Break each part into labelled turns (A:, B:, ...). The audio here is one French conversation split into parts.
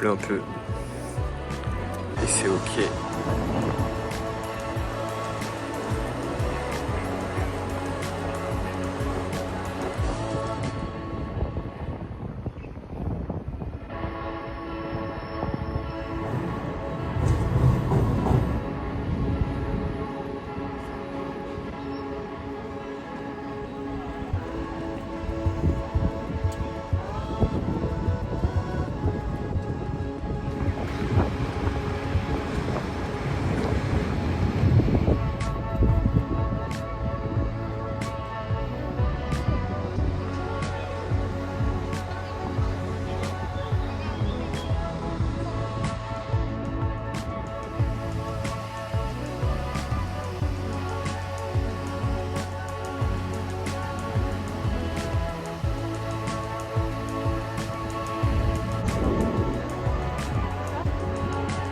A: pleut un peu et c'est ok.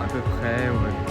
B: À peu près, ouais.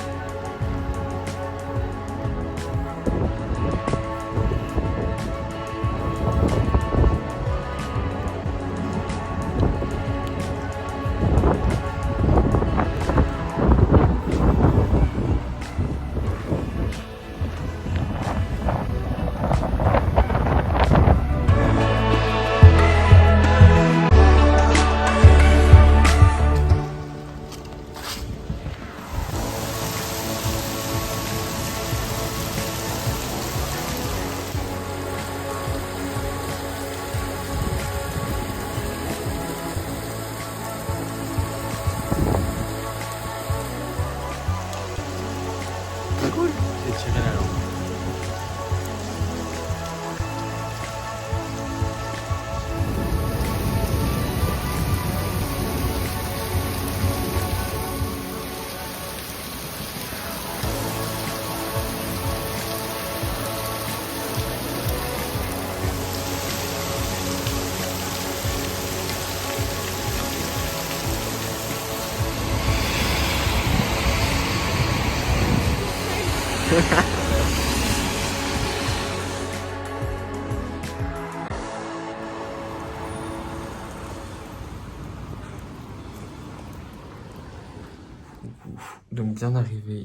A: Donc bien arrivé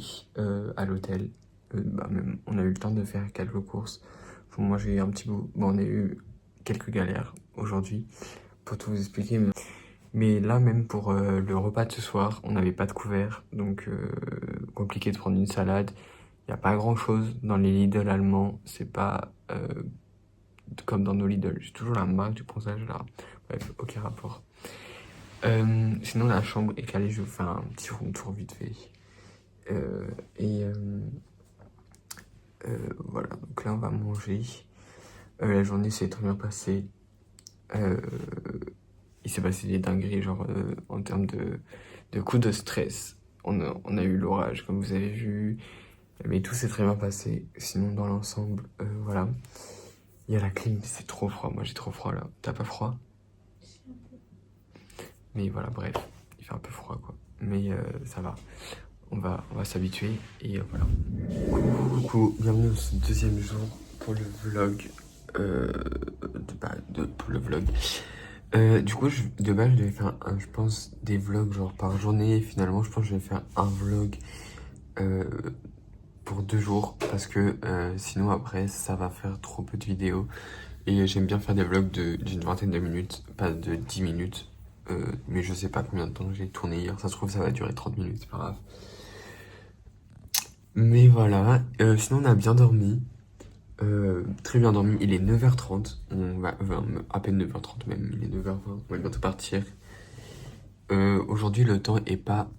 A: à l'hôtel, même, on a eu le temps de faire quelques courses. Pour moi j'ai eu un petit bout, bon on a eu quelques galères aujourd'hui pour tout vous expliquer. Mais là même pour le repas de ce soir, on n'avait pas de couvert, donc compliqué de prendre une salade. Il n'y a pas grand chose dans les Lidl allemands, c'est pas comme dans nos Lidl. J'ai toujours la marque du ponçage là, bref, aucun rapport. Sinon la chambre est calée, je vais vous faire un petit room tour vite fait. Voilà, donc là on va manger. La journée s'est très bien passée. Il s'est passé des dingueries, genre en termes de coups de stress. On a eu l'orage, comme vous avez vu, mais tout s'est très bien passé. Sinon, dans l'ensemble, voilà. Il y a la clim, c'est trop froid. Moi, j'ai trop froid là. T'as pas froid? Mais voilà, bref, il fait un peu froid quoi. Mais ça va. On va s'habituer et voilà. Coucou, bienvenue dans ce deuxième jour pour le vlog. Pour le vlog. Du coup, de base, je devais faire, je pense, des vlogs genre par journée. Et finalement, je pense que je vais faire un vlog pour 2 jours. Parce que sinon, après, ça va faire trop peu de vidéos. Et j'aime bien faire des vlogs d'une vingtaine de minutes, pas de 10 minutes. Mais je sais pas combien de temps j'ai tourné hier. Ça se trouve, ça va durer 30 minutes, c'est pas grave. Mais voilà. Sinon, on a bien dormi. Très bien dormi, il est 9h30, à peine 9h30 même, il est 9h20, on va bientôt partir. Aujourd'hui le temps est pas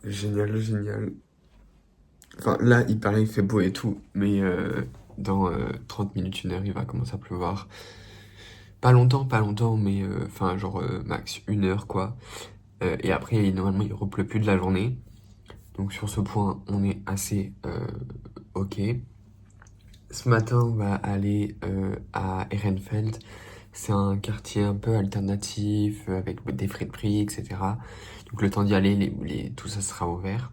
A: génial. Enfin là il paraît qu'il fait beau et tout, mais dans 30 minutes, 1 heure, il va commencer à pleuvoir. Pas longtemps, mais enfin genre max 1 heure quoi. Et après normalement il repleut plus de la journée. Donc sur ce point on est assez ok. Ce matin, on va aller à Ehrenfeld. C'est un quartier un peu alternatif, avec des friperies, etc. Donc le temps d'y aller, tout ça sera ouvert.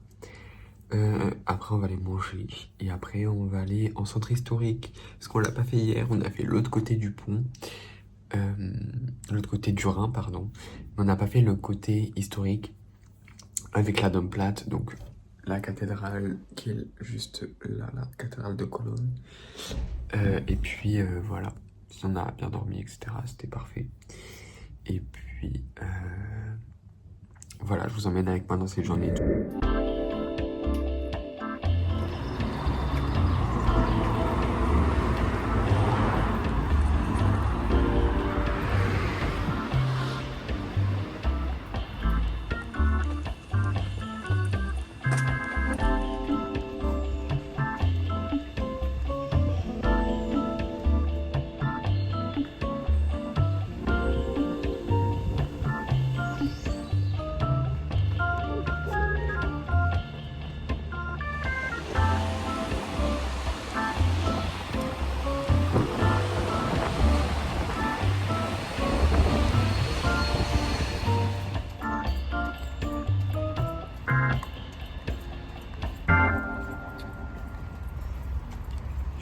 A: Après, on va aller manger. Et après, on va aller en centre historique. Parce qu'on l'a pas fait hier, on a fait l'autre côté du pont. L'autre côté du Rhin, pardon. Mais on n'a pas fait le côté historique avec la Domplatte. Donc la cathédrale qui est juste là, la cathédrale de Cologne. Et puis voilà, on a bien dormi, etc. C'était parfait. Et puis voilà, je vous emmène avec moi dans cette journée.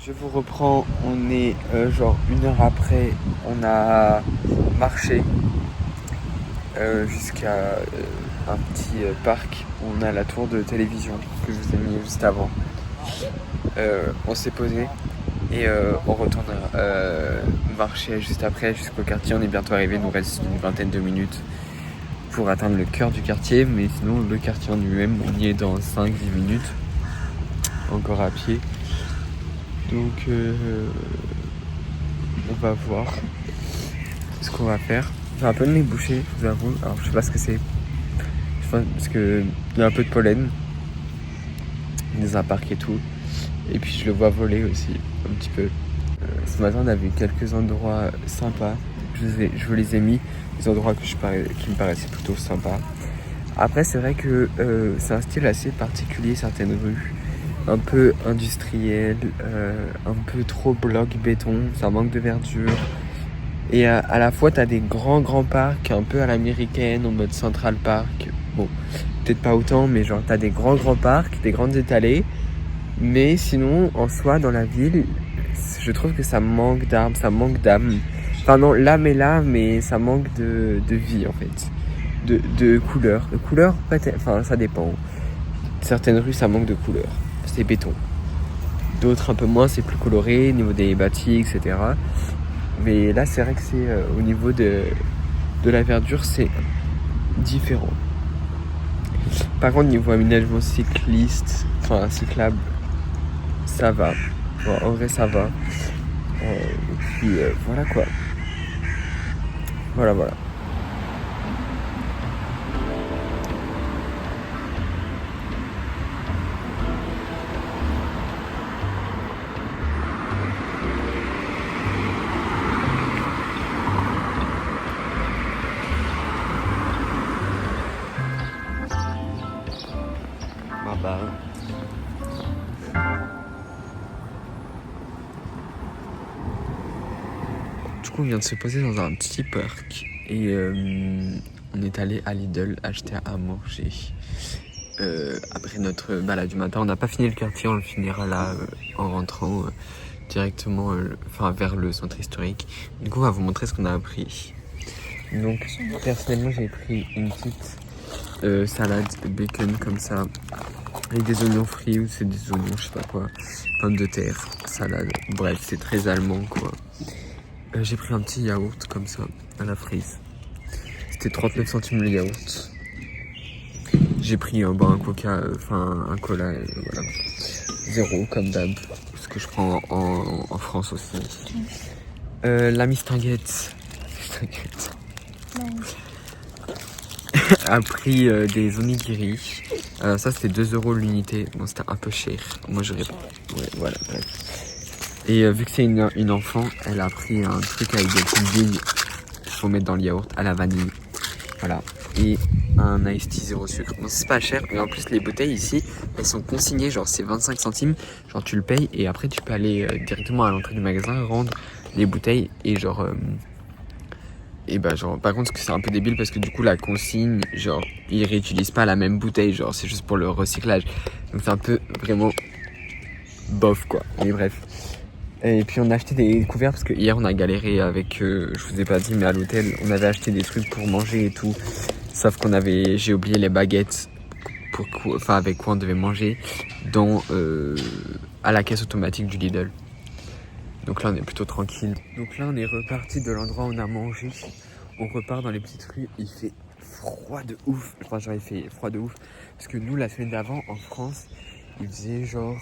A: Je vous reprends, on est genre 1 heure après, on a marché jusqu'à un petit parc où on a la tour de télévision que je vous ai mis juste avant. On s'est posé et on retourne marcher juste après jusqu'au quartier. On est bientôt arrivé, il nous reste une vingtaine de minutes pour atteindre le cœur du quartier, mais sinon le quartier en lui-même, on y est dans 5-10 minutes, encore à pied. Donc on va voir ce qu'on va faire. J'ai un peu de nez bouché, je vous avoue. Alors je sais pas ce que c'est. Je pense parce que il y a un peu de pollen dans un parc et tout. Et puis je le vois voler aussi un petit peu. Ce matin on a vu quelques endroits sympas. Je vous les ai mis, des endroits qui me paraissaient plutôt sympas. Après c'est vrai que c'est un style assez particulier, certaines rues. Un peu industriel, un peu trop bloc béton, ça manque de verdure. Et à la fois t'as des grands parcs un peu à l'américaine, en mode Central Park. Bon, peut-être pas autant, mais genre t'as des grands parcs, des grandes étalées. Mais sinon, en soi, dans la ville, je trouve que ça manque d'arbres, ça manque d'âme. Enfin non, l'âme est là, mais ça manque de vie en fait. De couleurs. De couleurs, enfin ça dépend. certaines rues, ça manque de couleur. C'est béton. D'autres un peu moins, c'est plus coloré, au niveau des bâtis, etc. Mais là, c'est vrai que c'est au niveau de la verdure, c'est différent. Par contre, niveau aménagement cycliste, enfin cyclable, ça va. Bon, en vrai, ça va. Et puis voilà quoi. Voilà. Du coup, on vient de se poser dans un petit parc et on est allé à Lidl acheter à manger. Après notre balade du matin, on n'a pas fini le quartier, on le finira là en rentrant directement vers le centre historique. Du coup, on va vous montrer ce qu'on a pris. Donc, personnellement, j'ai pris une petite salade de bacon comme ça, avec des oignons frits ou c'est des oignons, je sais pas quoi, pommes de terre, salade. Bref, c'est très allemand quoi. J'ai pris un petit yaourt comme ça à la frise. C'était 39 centimes le yaourt. J'ai pris un coca, un cola, voilà. 0 comme d'hab, ce que je prends en France aussi. La mistinguette a pris des onigiri. Ça c'était 2 € l'unité. Bon, c'était un peu cher. Moi j'aurais pas. Ouais, voilà, bref. Et vu que c'est une enfant, elle a pris un truc avec des petites billes qu'il faut mettre dans le yaourt à la vanille. Voilà. Et un iced tea 0 sucre. Bon, c'est pas cher. Et en plus, les bouteilles ici, elles sont consignées. Genre, c'est 25 centimes. Genre, tu le payes. Et après, tu peux aller directement à l'entrée du magasin, rendre les bouteilles. Et genre. Par contre, c'est un peu débile parce que du coup, la consigne, genre, ils réutilisent pas la même bouteille. Genre, c'est juste pour le recyclage. Donc, c'est un peu vraiment bof, quoi. Mais bref. Et puis on a acheté des couverts parce que hier on a galéré avec, je vous ai pas dit, mais à l'hôtel on avait acheté des trucs pour manger et tout. Sauf j'ai oublié les baguettes avec quoi on devait manger à la caisse automatique du Lidl. Donc là on est plutôt tranquille. Donc là on est reparti de l'endroit où on a mangé. On repart dans les petites rues, il fait froid de ouf. Enfin genre il fait froid de ouf. Parce que nous la semaine d'avant en France, il faisait genre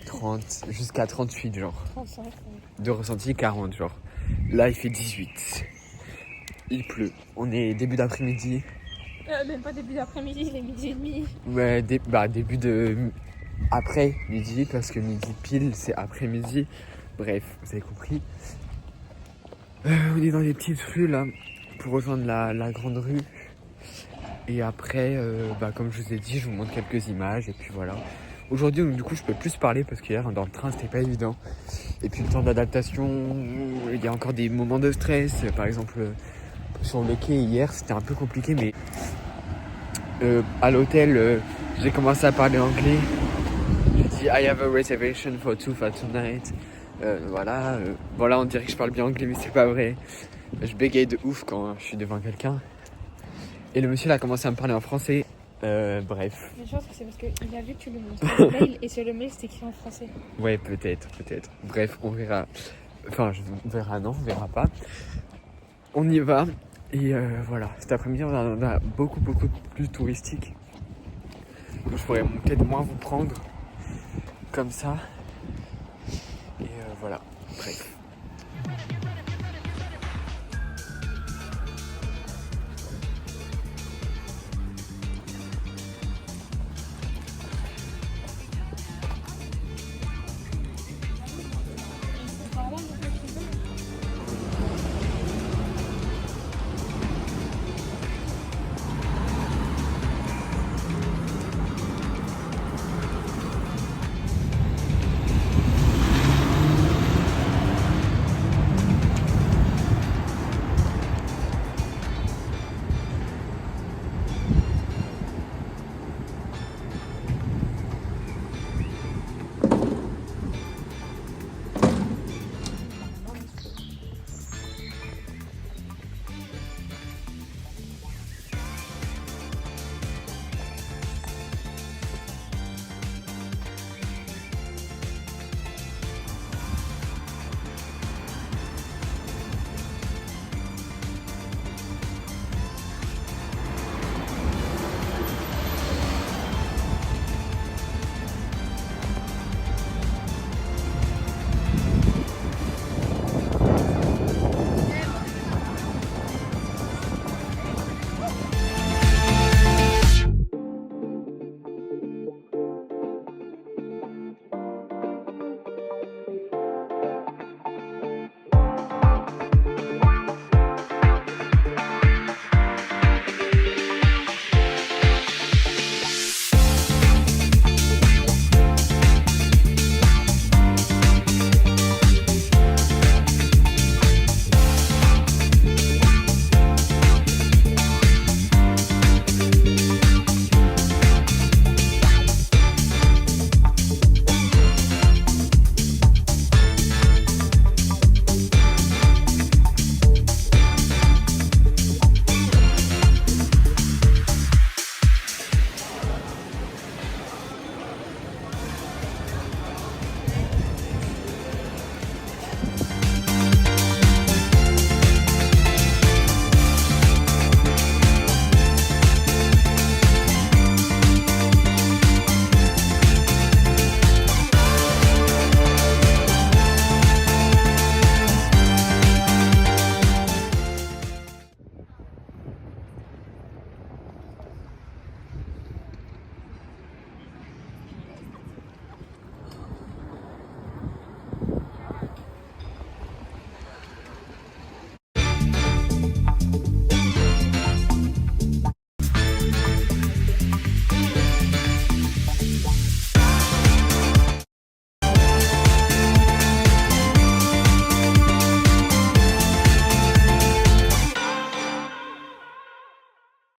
A: 30 jusqu'à 38 genre. 35. De ressenti 40 genre. Là il fait 18. Il pleut. On est début d'après-midi.
C: Même pas début d'après-midi, il est midi et demi.
A: Ouais, début de après midi parce que midi pile c'est après-midi. Bref, vous avez compris. On est dans les petites rues là pour rejoindre la grande rue. Et après, comme je vous ai dit, je vous montre quelques images et puis voilà. Aujourd'hui, du coup, je peux plus parler parce qu'hier, dans le train, c'était pas évident. Et puis, le temps d'adaptation, il y a encore des moments de stress. Par exemple, sur le quai, hier, c'était un peu compliqué, mais à l'hôtel, j'ai commencé à parler anglais. J'ai dit, I have a reservation for 2 for tonight. Voilà, on dirait que je parle bien anglais, mais c'est pas vrai. Je bégaye de ouf quand je suis devant quelqu'un. Et le monsieur, il a commencé à me parler en français. Bref.
C: Je pense que c'est parce qu'il a vu que tu lui montres le mail et sur le mail c'était écrit en français.
A: Ouais, peut-être. Bref, on verra. Enfin, on verra pas. On y va. Et voilà, cet après-midi, on a beaucoup plus touristique. Donc, je pourrais peut-être moins vous prendre comme ça. Et voilà, bref.